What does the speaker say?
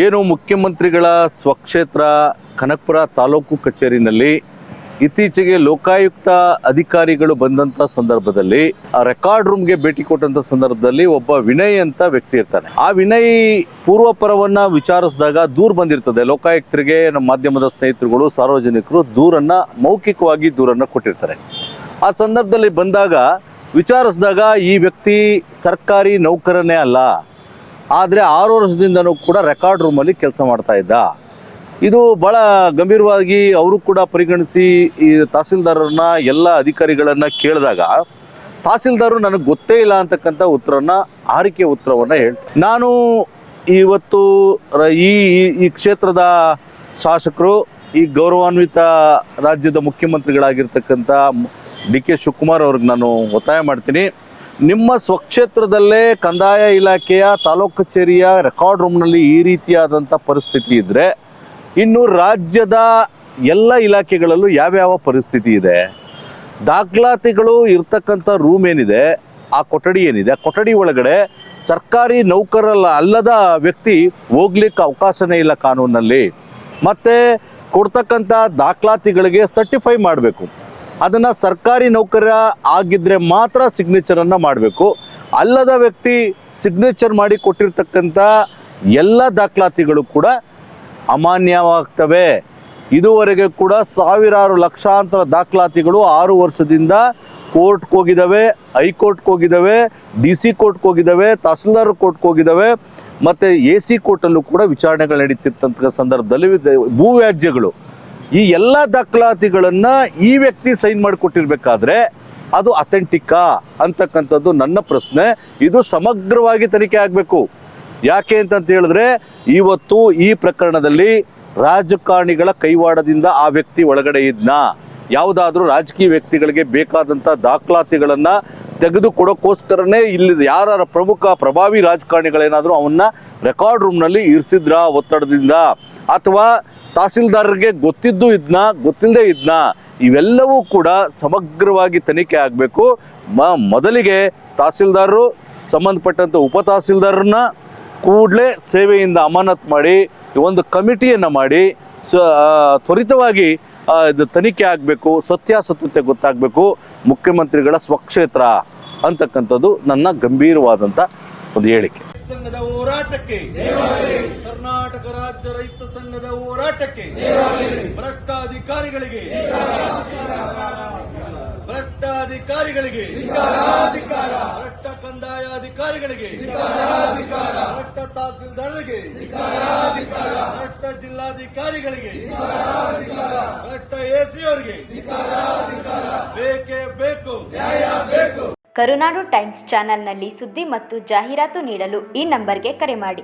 ಏನು ಮುಖ್ಯಮಂತ್ರಿಗಳ ಸ್ವಕ್ಷೇತ್ರ ಕನಕಪುರ ತಾಲೂಕು ಕಚೇರಿನಲ್ಲಿ ಇತ್ತೀಚೆಗೆ ಲೋಕಾಯುಕ್ತ ಅಧಿಕಾರಿಗಳು ಬಂದಂಥ ಸಂದರ್ಭದಲ್ಲಿ ಆ ರೆಕಾರ್ಡ್ ರೂಮ್ಗೆ ಭೇಟಿ ಕೊಟ್ಟಂಥ ಸಂದರ್ಭದಲ್ಲಿ ಒಬ್ಬ ವಿನಯ್ ಅಂತ ವ್ಯಕ್ತಿ ಇರ್ತಾನೆ. ಆ ವಿನಯ್ ಪೂರ್ವಪರವನ್ನ ವಿಚಾರಿಸಿದಾಗ ದೂರು ಬಂದಿರ್ತದೆ. ಲೋಕಾಯುಕ್ತರಿಗೆ ನಮ್ಮ ಮಾಧ್ಯಮದ ಸ್ನೇಹಿತರುಗಳು ಸಾರ್ವಜನಿಕರು ಮೌಖಿಕವಾಗಿ ದೂರನ್ನು ಕೊಟ್ಟಿರ್ತಾರೆ. ಆ ಸಂದರ್ಭದಲ್ಲಿ ಬಂದಾಗ ವಿಚಾರಿಸಿದಾಗ ಈ ವ್ಯಕ್ತಿ ಸರ್ಕಾರಿ ನೌಕರನೇ ಅಲ್ಲ, ಆದರೆ 6 ವರ್ಷದಿಂದನೂ ಕೂಡ ರೆಕಾರ್ಡ್ ರೂಮಲ್ಲಿ ಕೆಲಸ ಮಾಡ್ತಾ ಇದ್ದ. ಇದು ಭಾಳ ಗಂಭೀರವಾಗಿ ಅವರು ಕೂಡ ಪರಿಗಣಿಸಿ ಈ ತಹಸೀಲ್ದಾರರನ್ನ ಎಲ್ಲ ಅಧಿಕಾರಿಗಳನ್ನು ಕೇಳಿದಾಗ ತಹಸೀಲ್ದಾರರು ನನಗೆ ಗೊತ್ತೇ ಇಲ್ಲ ಅಂತಕ್ಕಂಥ ಆರಿಕೆ ಉತ್ತರವನ್ನು ಹೇಳ್ತಾರೆ. ನಾನು ಇವತ್ತು ಈ ಕ್ಷೇತ್ರದ ಶಾಸಕರು, ಈ ಗೌರವಾನ್ವಿತ ರಾಜ್ಯದ ಮುಖ್ಯಮಂತ್ರಿಗಳಾಗಿರ್ತಕ್ಕಂಥ DK ಶಿವಕುಮಾರ್ ಅವ್ರಿಗೆ ನಾನು ಒತ್ತಾಯ ಮಾಡ್ತೀನಿ, ನಿಮ್ಮ ಸ್ವಕ್ಷೇತ್ರದಲ್ಲೇ ಕಂದಾಯ ಇಲಾಖೆಯ ತಾಲೂಕು ಕಚೇರಿಯ ರೆಕಾರ್ಡ್ ರೂಮ್ನಲ್ಲಿ ಈ ರೀತಿಯಾದಂಥ ಪರಿಸ್ಥಿತಿ ಇದ್ದರೆ ಇನ್ನು ರಾಜ್ಯದ ಎಲ್ಲ ಇಲಾಖೆಗಳಲ್ಲೂ ಯಾವ್ಯಾವ ಪರಿಸ್ಥಿತಿ ಇದೆ? ದಾಖಲಾತಿಗಳು ಇರ್ತಕ್ಕಂಥ ರೂಮ್ ಏನಿದೆ, ಆ ಕೊಠಡಿ ಏನಿದೆ, ಆ ಕೊಠಡಿ ಒಳಗಡೆ ಸರ್ಕಾರಿ ಅಲ್ಲದ ವ್ಯಕ್ತಿ ಹೋಗ್ಲಿಕ್ಕೆ ಅವಕಾಶನೇ ಇಲ್ಲ ಕಾನೂನಲ್ಲಿ. ಮತ್ತು ಕೊಡ್ತಕ್ಕಂಥ ದಾಖಲಾತಿಗಳಿಗೆ ಸರ್ಟಿಫೈ ಮಾಡಬೇಕು. ಅದನ್ನು ಸರ್ಕಾರಿ ನೌಕರ ಆಗಿದ್ದರೆ ಮಾತ್ರ ಸಿಗ್ನೇಚರನ್ನು ಮಾಡಬೇಕು. ಅಲ್ಲದ ವ್ಯಕ್ತಿ ಸಿಗ್ನೇಚರ್ ಮಾಡಿ ಕೊಟ್ಟಿರ್ತಕ್ಕಂಥ ಎಲ್ಲ ದಾಖಲಾತಿಗಳು ಕೂಡ ಅಮಾನ್ಯವಾಗ್ತವೆ. ಇದುವರೆಗೆ ಕೂಡ ಸಾವಿರಾರು ಲಕ್ಷಾಂತರ ದಾಖಲಾತಿಗಳು 6 ವರ್ಷದಿಂದ ಕೋರ್ಟ್ಗೆ ಹೋಗಿದ್ದಾವೆ, ಹೈಕೋರ್ಟ್ಗೆ ಹೋಗಿದ್ದಾವೆ, DC ಕೋರ್ಟ್ಗೆ ಹೋಗಿದ್ದಾವೆ, ತಹಸೀಲ್ದಾರ್ ಕೋರ್ಟ್ಗೆ ಹೋಗಿದ್ದಾವೆ, ಮತ್ತು AC ಕೋರ್ಟಲ್ಲೂ ಕೂಡ ವಿಚಾರಣೆಗಳು ನಡೀತಿರ್ತಂಥ ಸಂದರ್ಭದಲ್ಲಿ ಭೂವ್ಯಾಜ್ಯಗಳು, ಈ ಎಲ್ಲ ದಾಖಲಾತಿಗಳನ್ನು ಈ ವ್ಯಕ್ತಿ ಸೈನ್ ಮಾಡಿಕೊಟ್ಟಿರ್ಬೇಕಾದ್ರೆ ಅದು ಅಥೆಂಟಿಕ್ಕಾ ಅಂತಕ್ಕಂಥದ್ದು ನನ್ನ ಪ್ರಶ್ನೆ. ಇದು ಸಮಗ್ರವಾಗಿ ತನಿಖೆ ಆಗಬೇಕು. ಯಾಕೆ ಅಂತ ಹೇಳಿದ್ರೆ ಇವತ್ತು ಈ ಪ್ರಕರಣದಲ್ಲಿ ರಾಜಕಾರಣಿಗಳ ಕೈವಾಡದಿಂದ ಆ ವ್ಯಕ್ತಿ ಒಳಗಡೆ ಇದ್ನಾ, ಯಾವುದಾದ್ರೂ ರಾಜಕೀಯ ವ್ಯಕ್ತಿಗಳಿಗೆ ಬೇಕಾದಂಥ ದಾಖಲಾತಿಗಳನ್ನು ತೆಗೆದುಕೊಡೋಕ್ಕೋಸ್ಕರನೇ ಇಲ್ಲಿ ಯಾರ ಪ್ರಭಾವಿ ರಾಜಕಾರಣಿಗಳೇನಾದರೂ ಅವನ್ನ ರೆಕಾರ್ಡ್ ರೂಮ್ನಲ್ಲಿ ಇರಿಸಿದ್ರ ಒತ್ತಡದಿಂದ, ಅಥವಾ ತಹಸೀಲ್ದಾರರಿಗೆ ಗೊತ್ತಿದ್ದು ಗೊತ್ತಿಲ್ಲದೆ ಇದ್ನಾ, ಇವೆಲ್ಲವೂ ಕೂಡ ಸಮಗ್ರವಾಗಿ ತನಿಖೆ ಆಗಬೇಕು. ಮೊದಲಿಗೆ ತಹಸೀಲ್ದಾರರು ಸಂಬಂಧಪಟ್ಟಂಥ ಉಪ ತಹಸೀಲ್ದಾರರನ್ನ ಕೂಡಲೇ ಸೇವೆಯಿಂದ ಅಮಾನತ್ ಮಾಡಿ ಒಂದು ಕಮಿಟಿಯನ್ನು ಮಾಡಿ ತ್ವರಿತವಾಗಿ ಇದು ತನಿಖೆ ಆಗಬೇಕು, ಸತ್ಯಾಸತ್ಯತೆ ಗೊತ್ತಾಗಬೇಕು. ಮುಖ್ಯಮಂತ್ರಿಗಳ ಸ್ವಕ್ಷೇತ್ರ ಅಂತಕ್ಕಂಥದ್ದು ನನ್ನ ಗಂಭೀರವಾದಂಥ ಒಂದು ಹೇಳಿಕೆ. ಸಂಘದ ಹೋರಾಟಕ್ಕೆ, ಕರ್ನಾಟಕ ರಾಜ್ಯ ರೈತ ಸಂಘದ ಹೋರಾಟಕ್ಕೆ, ಭ್ರಷ್ಟ ಅಧಿಕಾರಿಗಳಿಗೆ, ಭ್ರಷ್ಟ ಕಂದಾಯ ಅಧಿಕಾರಿಗಳಿಗೆ, ಭ್ರಷ್ಟ ತಹಸೀಲ್ದಾರರಿಗೆ, ಭ್ರಷ್ಟ ಜಿಲ್ಲಾಧಿಕಾರಿಗಳಿಗೆ, ಭ್ರಷ್ಟ AC ಅವರಿಗೆ ಬೇಕೇ ಬೇಕು, ನ್ಯಾಯ ಬೇಕು. ಕರುನಾಡು ಟೈಮ್ಸ್ ಚಾನೆಲ್ನಲ್ಲಿ ಸುದ್ದಿ ಮತ್ತು ಜಾಹೀರಾತು ನೀಡಲು ಈ ನಂಬರ್ಗೆ ಕರೆ ಮಾಡಿ.